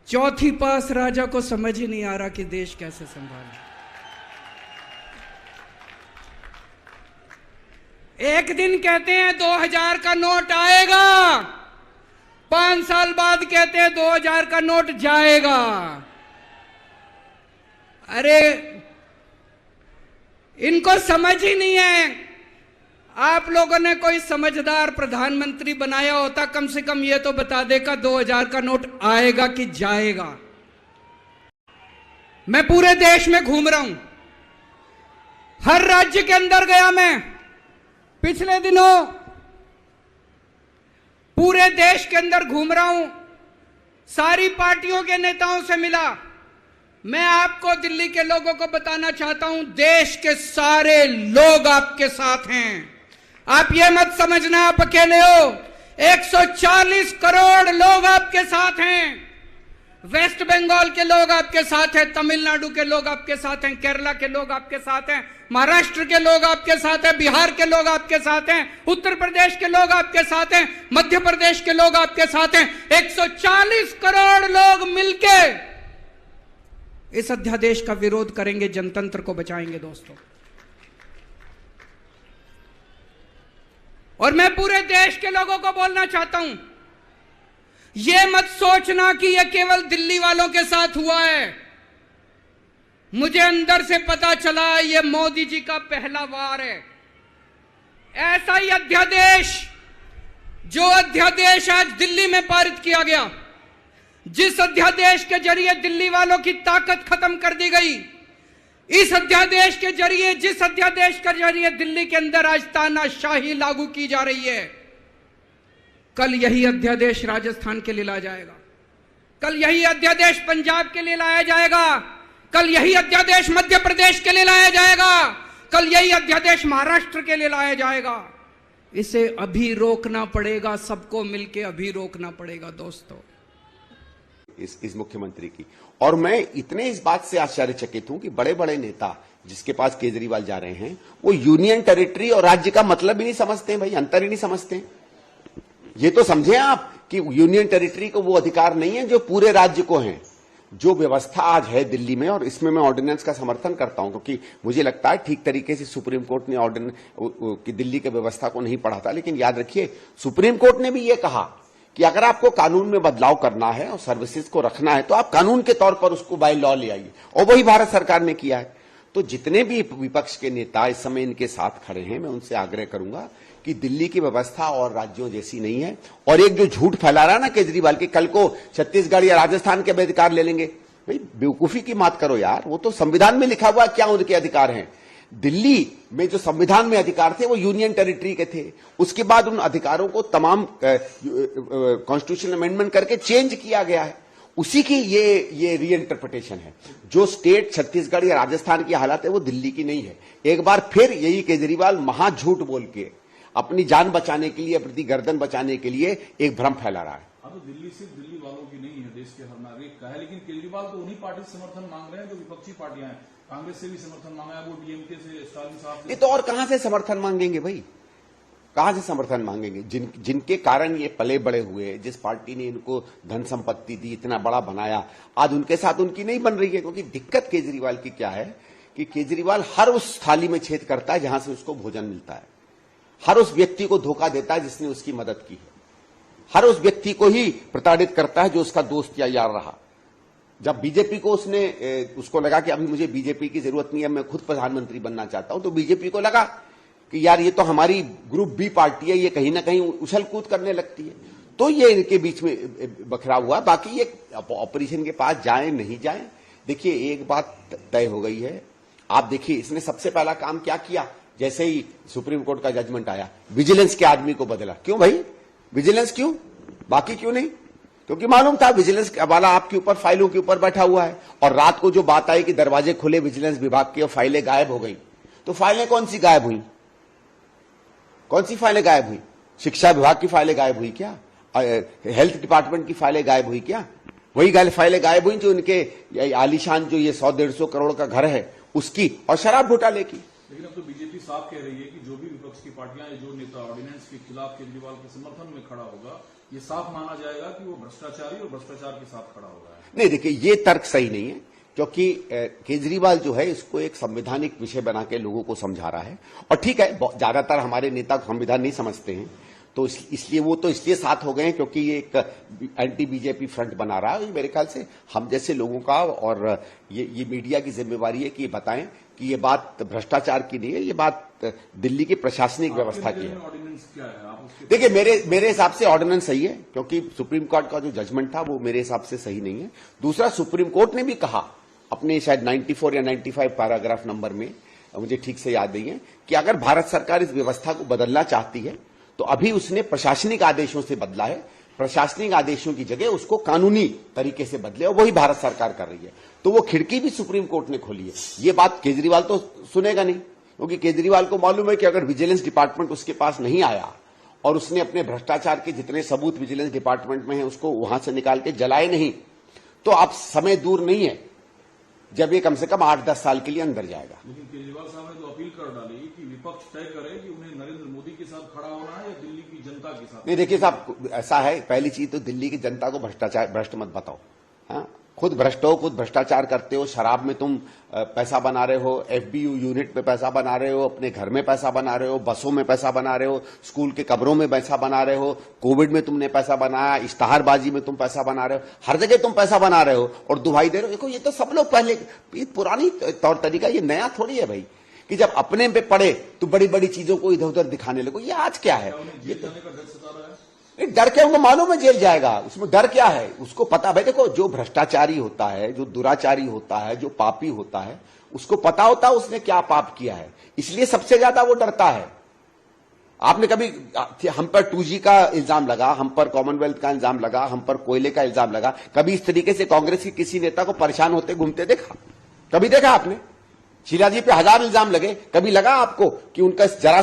चौथी पास राजा को समझ ही नहीं आ रहा कि देश कैसे संभाले। एक दिन कहते हैं 2000 का नोट आएगा, 5 साल बाद कहते हैं 2000 का नोट जाएगा। अरे इनको समझ ही नहीं है। आप लोगों ने कोई समझदार प्रधानमंत्री बनाया होता, कम से कम ये तो बता देगा 2000 का नोट आएगा कि जाएगा। मैं पूरे देश में घूम रहा हूं, हर राज्य के अंदर गया मैं। पिछले दिनों पूरे देश के अंदर घूम रहा हूं, सारी पार्टियों के नेताओं से मिला। मैं आपको दिल्ली के लोगों को बताना चाहता हूं, देश के सारे लोग आपके साथ हैं। आप ये मत समझना आप अकेले हो। 140 करोड़ लोग आपके साथ हैं। वेस्ट बंगाल के लोग आपके साथ हैं, तमिलनाडु के लोग आपके साथ हैं, केरला के लोग आपके साथ हैं, महाराष्ट्र के लोग आपके साथ हैं, बिहार के लोग आपके साथ हैं, उत्तर प्रदेश के लोग आपके साथ हैं, मध्य प्रदेश के लोग आपके साथ हैं। 140 करोड़ लोग मिलके इस अध्यादेश का विरोध करेंगे, जनतंत्र को बचाएंगे दोस्तों। और मैं पूरे देश के लोगों को बोलना चाहता हूं, यह मत सोचना कि यह केवल दिल्ली वालों के साथ हुआ है। मुझे अंदर से पता चला यह मोदी जी का पहला वार है। ऐसा ही अध्यादेश, जो अध्यादेश आज दिल्ली में पारित किया गया, जिस अध्यादेश के जरिए दिल्ली वालों की ताकत खत्म कर दी गई, इस अध्यादेश के जरिए, जिस अध्यादेश के जरिए दिल्ली के अंदर आज तानाशाही लागू की जा रही है, कल यही अध्यादेश राजस्थान के लिए लाया जाएगा, कल यही अध्यादेश पंजाब के लिए लाया जाएगा, कल यही अध्यादेश मध्य प्रदेश के लिए लाया जाएगा, कल यही अध्यादेश महाराष्ट्र के लिए लाया जाएगा। इसे अभी रोकना पड़ेगा, सबको मिलकर अभी रोकना पड़ेगा दोस्तों। इस मुख्यमंत्री की। और मैं इतने इस बात से आश्चर्यचकित हूं कि बड़े बड़े नेता जिसके पास केजरीवाल जा रहे हैं, वो यूनियन टेरिटरी और राज्य का मतलब ही नहीं समझते हैं भाई, अंतर ही नहीं समझते हैं। ये तो समझे आप कि यूनियन टेरिटरी को वो अधिकार नहीं है जो पूरे राज्य को है। जो व्यवस्था आज है दिल्ली में, और इसमें मैं ऑर्डिनेंस का समर्थन करता हूं, क्योंकि मुझे लगता है ठीक तरीके से सुप्रीम कोर्ट ने ऑर्डिनेंस की दिल्ली की व्यवस्था को नहीं पढ़ा था। लेकिन याद रखिए, सुप्रीम कोर्ट ने भी ये कहा कि अगर आपको कानून में बदलाव करना है और सर्विसेज को रखना है तो आप कानून के तौर पर उसको बाय लॉ ले आइए, और वही भारत सरकार ने किया है। तो जितने भी विपक्ष के नेता इस समय इनके साथ खड़े हैं, मैं उनसे आग्रह करूंगा कि दिल्ली की व्यवस्था और राज्यों जैसी नहीं है। और एक जो झूठ फैला रहा है ना केजरीवाल की, कल को छत्तीसगढ़ या राजस्थान के भी अधिकार ले लेंगे, भाई बेवकूफी की मत करो यार। वो तो संविधान में लिखा हुआ क्या उनके अधिकार हैं। दिल्ली में जो संविधान में अधिकार थे वो यूनियन टेरिटरी के थे। उसके बाद उन अधिकारों को तमाम कॉन्स्टिट्यूशनल अमेंडमेंट करके चेंज किया गया है। उसी की ये रीइंटरप्रिटेशन है। जो स्टेट छत्तीसगढ़ या राजस्थान की हालत है वो दिल्ली की नहीं है। एक बार फिर यही केजरीवाल महाझूठ बोल के अपनी जान बचाने के लिए, अपनी गर्दन बचाने के लिए एक भ्रम फैला रहा है। तो दिल्ली सिर्फ दिल्ली वालों की नहीं है, देश के हर नागरिक का है। लेकिन केजरीवाल तो उन्हीं पार्टी से समर्थन मांग रहे हैं जो विपक्षी पार्टियां हैं। कांग्रेस से भी समर्थन मांगा है, वो डीएमके से, स्टालिन साहब से। ये तो और कहां से समर्थन मांगेंगे भाई, कहां से समर्थन मांगेंगे? जिनके कारण ये पले बड़े हुए, जिस पार्टी ने इनको धन संपत्ति दी, इतना बड़ा बनाया, आज उनके साथ उनकी नहीं बन रही है। क्योंकि दिक्कत केजरीवाल की क्या है कि केजरीवाल हर उस थाली में छेद करता है जहां से उसको भोजन मिलता है, हर उस व्यक्ति को धोखा देता है जिसने उसकी मदद की है, हर उस व्यक्ति को ही प्रताड़ित करता है जो उसका दोस्त या यार रहा। जब बीजेपी को उसको लगा कि अभी मुझे बीजेपी की जरूरत नहीं है, मैं खुद प्रधानमंत्री बनना चाहता हूं, तो बीजेपी को लगा कि यार ये तो हमारी ग्रुप बी पार्टी है, ये कहीं ना कहीं उछल कूद करने लगती है। तो ये इनके बीच में बखराव हुआ। बाकी ये ऑपरेशन के पास जाए नहीं जाए, देखिए एक बात तय हो गई है। आप देखिए इसने सबसे पहला काम क्या किया, जैसे ही सुप्रीम कोर्ट का जजमेंट आया, विजिलेंस के आदमी को बदला। क्यों भाई, विजिलेंस क्यों, बाकी क्यों नहीं? क्योंकि मालूम था विजिलेंस वाला आपके ऊपर, फाइलों के ऊपर बैठा हुआ है। और रात को जो बात आई कि दरवाजे खुले विजिलेंस विभाग के और फाइलें गायब हो गई, तो फाइलें कौन सी गायब हुई? कौन सी फाइलें गायब हुई? शिक्षा विभाग की फाइलें गायब हुई क्या? हेल्थ डिपार्टमेंट की फाइलें गायब हुई क्या? वही फाइलें गायब हुई जो इनके आलीशान जो ये 100-150 करोड़ का घर है उसकी, और शराब घोटाले की। लेकिन अब तो बीजेपी साफ कह रही है कि जो भी विपक्ष की पार्टियां, जो नेता ऑर्डिनेंस के खिलाफ केजरीवाल के समर्थन में खड़ा होगा ये साफ माना जाएगा कि वो भ्रष्टाचारी और भ्रष्टाचार के साथ खड़ा हो रहा है। नहीं, देखिए ये तर्क सही नहीं है, क्योंकि केजरीवाल जो है इसको एक संवैधानिक विषय बना के लोगों को समझा रहा है। और ठीक है, ज्यादातर हमारे नेता संविधान नहीं समझते हैं, तो इसलिए वो तो इसलिए साथ हो गए हैं क्योंकि ये एक एंटी बीजेपी फ्रंट बना रहा है। मेरे ख्याल से हम जैसे लोगों का और ये मीडिया की जिम्मेवारी है कि ये बताएं कि ये बात भ्रष्टाचार की नहीं है, ये बात दिल्ली की प्रशासनिक व्यवस्था की है। ऑर्डिनेंस क्या है? आप उसके देखिए मेरे हिसाब से ऑर्डिनेंस सही है, क्योंकि सुप्रीम कोर्ट का जो जजमेंट था वो मेरे हिसाब से सही नहीं है। दूसरा, सुप्रीम कोर्ट ने भी कहा अपने शायद 94 या 95 पैराग्राफ नंबर में, मुझे ठीक से याद नहीं है, कि अगर भारत सरकार इस व्यवस्था को बदलना चाहती है तो अभी उसने प्रशासनिक आदेशों से बदला है, प्रशासनिक आदेशों की जगह उसको कानूनी तरीके से बदले, और वही भारत सरकार कर रही है। तो वो खिड़की भी सुप्रीम कोर्ट ने खोली है। ये बात केजरीवाल तो सुनेगा नहीं, क्योंकि केजरीवाल को मालूम है कि अगर विजिलेंस डिपार्टमेंट उसके पास नहीं आया और उसने अपने भ्रष्टाचार के जितने सबूत विजिलेंस डिपार्टमेंट में है उसको वहां से निकाल के जलाए नहीं, तो अब समय दूर नहीं है जब ये कम से कम 8-10 साल के लिए अंदर जाएगा। लेकिन केजरीवाल साहब ने तो अपील कर डाली कि विपक्ष तय करे कि उन्हें नरेंद्र मोदी के साथ खड़ा होना है या दिल्ली की जनता के साथ। नहीं, देखिए साहब, ऐसा है, पहली चीज तो दिल्ली की जनता को भ्रष्ट मत बताओ। हाँ, खुद भ्रष्ट हो, खुद भ्रष्टाचार करते हो, शराब में तुम पैसा बना रहे हो, एफबीयू यूनिट में पैसा बना रहे हो, अपने घर में पैसा बना रहे हो, बसों में पैसा बना रहे हो, स्कूल के कब्रों में पैसा बना रहे हो, कोविड में तुमने पैसा बनाया, इश्तहारबाजी में तुम पैसा बना रहे हो, हर जगह तुम पैसा बना रहे हो और दुहाई दे रहे हो। देखो ये तो सब लोग पहले, ये पुरानी तौर तरीका, ये नया थोड़ी है भाई, कि जब अपने पे पड़े तो बड़ी बड़ी चीजों को इधर उधर दिखाने लगो। ये आज क्या है? ये तो डर क्या, उनको मालूम है जेल जाएगा, उसमें डर क्या है? उसको पता, भाई देखो, जो भ्रष्टाचारी होता है, जो दुराचारी होता है, जो पापी होता है, उसको पता होता है उसने क्या पाप किया है, इसलिए सबसे ज्यादा वो डरता है। आपने कभी हम पर 2G का इल्जाम लगा, हम पर कॉमनवेल्थ का इल्जाम लगा, हम पर कोयले का इल्जाम लगा, कभी इस तरीके से कांग्रेस के किसी नेता को परेशान होते घूमते देखा? कभी देखा आपने? शीला जी पे 1000 इल्जाम लगे, कभी लगा आपको कि उनका जरा